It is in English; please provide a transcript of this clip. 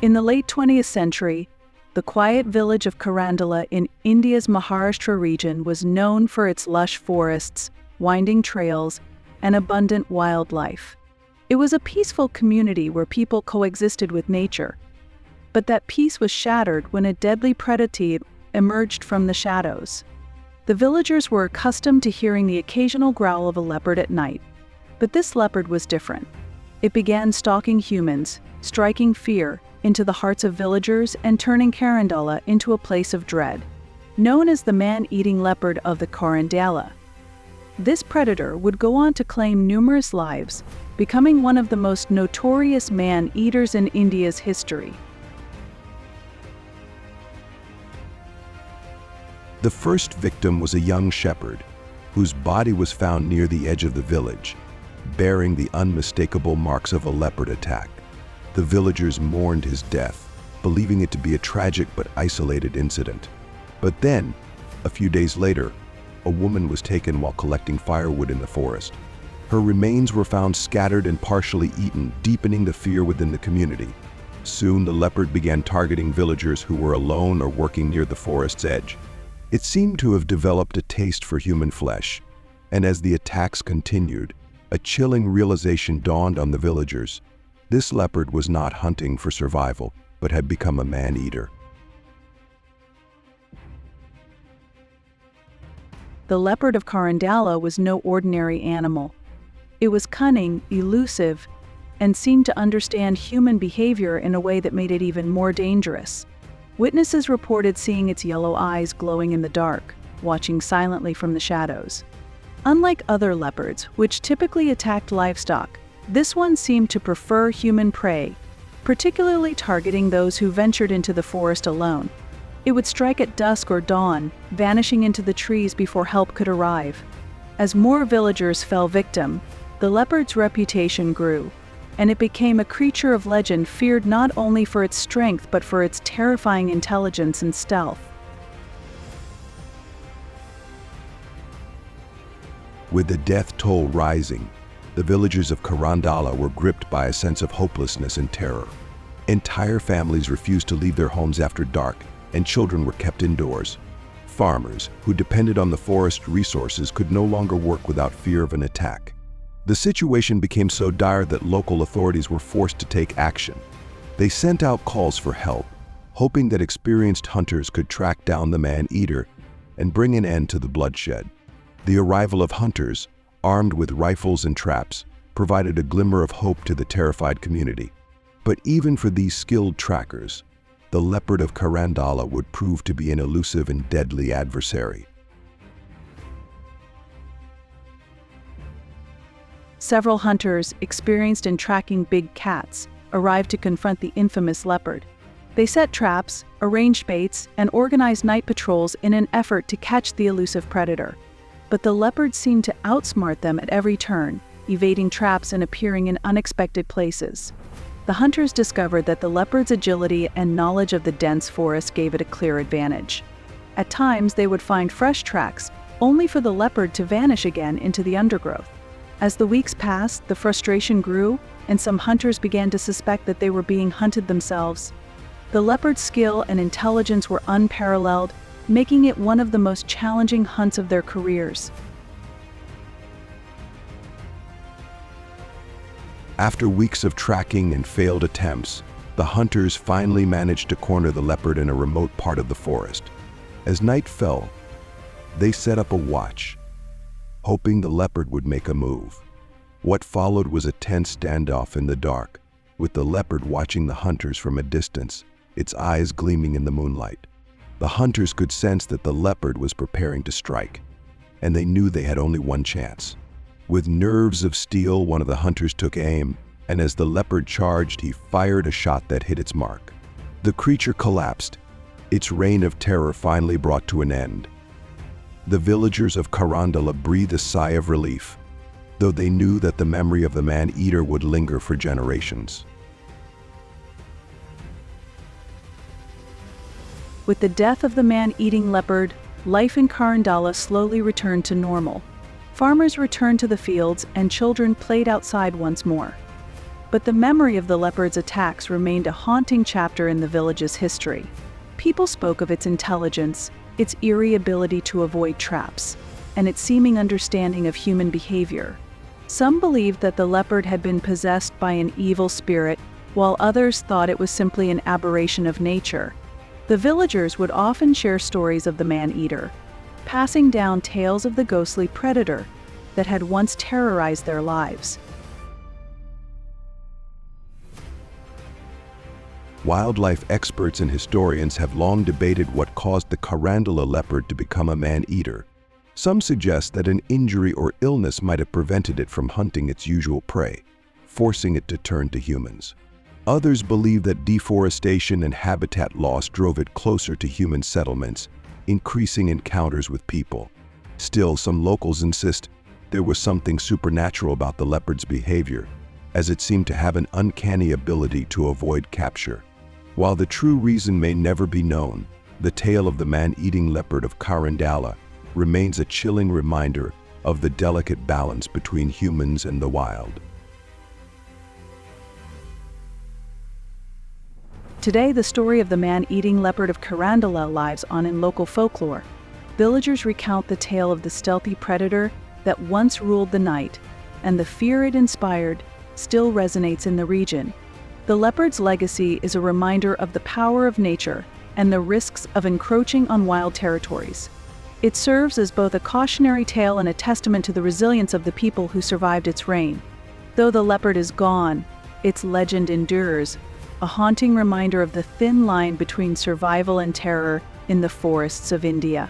In the late 20th century, the quiet village of Karandala in India's Maharashtra region was known for its lush forests, winding trails, and abundant wildlife. It was a peaceful community where people coexisted with nature. But that peace was shattered when a deadly predator emerged from the shadows. The villagers were accustomed to hearing the occasional growl of a leopard at night. But this leopard was different. It began stalking humans, striking fear into the hearts of villagers and turning Karandala into a place of dread. Known as the man-eating leopard of the Karandala, this predator would go on to claim numerous lives, becoming one of the most notorious man-eaters in India's history. The first victim was a young shepherd, whose body was found near the edge of the village, bearing the unmistakable marks of a leopard attack. The villagers mourned his death, believing it to be a tragic but isolated incident. But then, a few days later, a woman was taken while collecting firewood in the forest. Her remains were found scattered and partially eaten, deepening the fear within the community. Soon, the leopard began targeting villagers who were alone or working near the forest's edge. It seemed to have developed a taste for human flesh, and as the attacks continued, a chilling realization dawned on the villagers. This leopard was not hunting for survival, but had become a man-eater. The leopard of Karandala was no ordinary animal. It was cunning, elusive, and seemed to understand human behavior in a way that made it even more dangerous. Witnesses reported seeing its yellow eyes glowing in the dark, watching silently from the shadows. Unlike other leopards, which typically attacked livestock, this one seemed to prefer human prey, particularly targeting those who ventured into the forest alone. It would strike at dusk or dawn, vanishing into the trees before help could arrive. As more villagers fell victim, the leopard's reputation grew, and it became a creature of legend feared not only for its strength but for its terrifying intelligence and stealth. With the death toll rising, the villagers of Karandala were gripped by a sense of hopelessness and terror. Entire families refused to leave their homes after dark, and children were kept indoors. Farmers, who depended on the forest resources, could no longer work without fear of an attack. The situation became so dire that local authorities were forced to take action. They sent out calls for help, hoping that experienced hunters could track down the man-eater and bring an end to the bloodshed. The arrival of hunters, armed with rifles and traps, provided a glimmer of hope to the terrified community. But even for these skilled trackers, the leopard of Karandala would prove to be an elusive and deadly adversary. Several hunters, experienced in tracking big cats, arrived to confront the infamous leopard. They set traps, arranged baits, and organized night patrols in an effort to catch the elusive predator. But the leopard seemed to outsmart them at every turn, evading traps and appearing in unexpected places. The hunters discovered that the leopard's agility and knowledge of the dense forest gave it a clear advantage. At times, they would find fresh tracks, only for the leopard to vanish again into the undergrowth. As the weeks passed, the frustration grew, and some hunters began to suspect that they were being hunted themselves. The leopard's skill and intelligence were unparalleled, making it one of the most challenging hunts of their careers. After weeks of tracking and failed attempts, the hunters finally managed to corner the leopard in a remote part of the forest. As night fell, they set up a watch, hoping the leopard would make a move. What followed was a tense standoff in the dark, with the leopard watching the hunters from a distance, its eyes gleaming in the moonlight. The hunters could sense that the leopard was preparing to strike, and they knew they had only one chance. With nerves of steel, one of the hunters took aim, and as the leopard charged, he fired a shot that hit its mark. The creature collapsed, its reign of terror finally brought to an end. The villagers of Karandala breathed a sigh of relief, though they knew that the memory of the man-eater would linger for generations. With the death of the man-eating leopard, life in Karandala slowly returned to normal. Farmers returned to the fields and children played outside once more. But the memory of the leopard's attacks remained a haunting chapter in the village's history. People spoke of its intelligence, its eerie ability to avoid traps, and its seeming understanding of human behavior. Some believed that the leopard had been possessed by an evil spirit, while others thought it was simply an aberration of nature. The villagers would often share stories of the man-eater, passing down tales of the ghostly predator that had once terrorized their lives. Wildlife experts and historians have long debated what caused the Karandala leopard to become a man-eater. Some suggest that an injury or illness might have prevented it from hunting its usual prey, forcing it to turn to humans. Others believe that deforestation and habitat loss drove it closer to human settlements, increasing encounters with people. Still, some locals insist there was something supernatural about the leopard's behavior, as it seemed to have an uncanny ability to avoid capture. While the true reason may never be known, the tale of the man-eating leopard of Karandala remains a chilling reminder of the delicate balance between humans and the wild. Today, the story of the man-eating leopard of Karandala lives on in local folklore. Villagers recount the tale of the stealthy predator that once ruled the night, and the fear it inspired still resonates in the region. The leopard's legacy is a reminder of the power of nature and the risks of encroaching on wild territories. It serves as both a cautionary tale and a testament to the resilience of the people who survived its reign. Though the leopard is gone, its legend endures, a haunting reminder of the thin line between survival and terror in the forests of India.